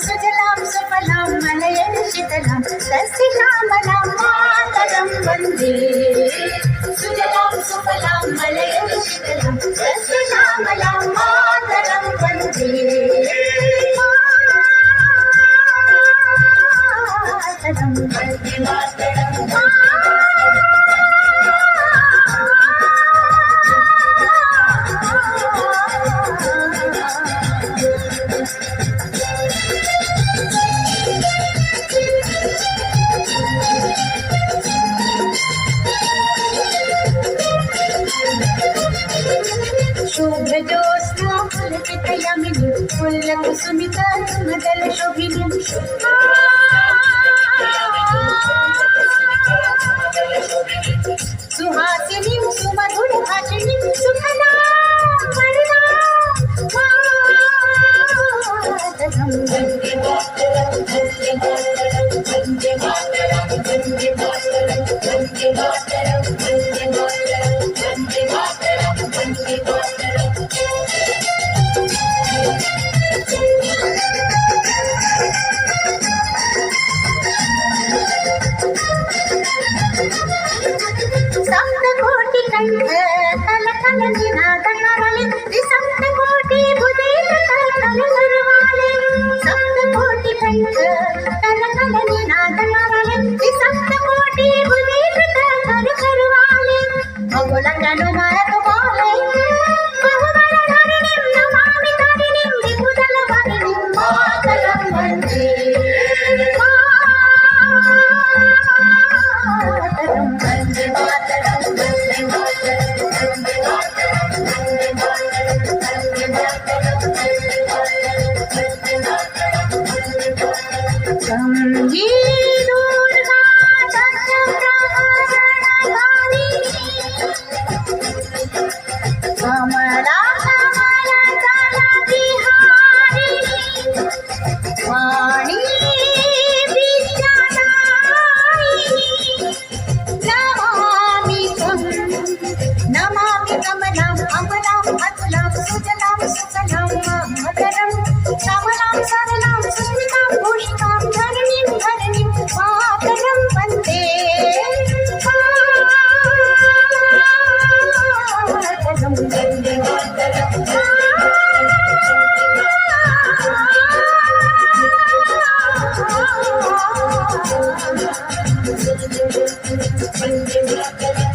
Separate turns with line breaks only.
सुजलां सुफलां मलयजशीतलां सस्यश्यामलां मातरं वन्दे। सुजलां सुफलां मलयजशीतलां सस्यश्यामलां मातरं वन्दे। मातरं वन्दे मातरं शुभ्रजोत्स्ना पुलकितयामिनी पुल्लकुसुमिता सुमदल शोभिनी सुहासिनीं सुमधुर भाषिणीं सुखदां वरदां मातरं वन्दे मातरं वन्दे मातरं वन्दे मातरं वन्दे मातरं वन्दे मातरं वन्दे मातरं वन्दे मातरं वन्दे मातरं। सप्तकोटि कंठ कल कल निनादनाले सप्तकोटि भुजेन्द्र कल कल करवाले। सप्तकोटि कंठ कल कल निनादनाले सप्तकोटि भुजेन्द्र कल कल करवाले। भगोलंगनु मारतु बाले बहुबल धरणिं नमामि धरणिं विपुदल भरणिं मातरं वन्दे। मातरं वन्दे मातरं वन्दे मातरं वन्दे मातरं वन्दे मातरं वन्दे मातरं वन्दे मातरं वन्दे मातरं वन्दे मातरं। संगीत दुर्गा दशप्रहरणधारिणी कमला कमल दल विहारिणी वाणी विद्यादायिनी नमामि त्वं नमामि कमलाम् अमलाम् अतुलां सुजलां सुफलां मातरं श्यामलां सरलां सुस्मितां भूषितां धरणीं धरणीं मातरं वन्दे। मातरं वन्दे मातरं वन्दे मातरं।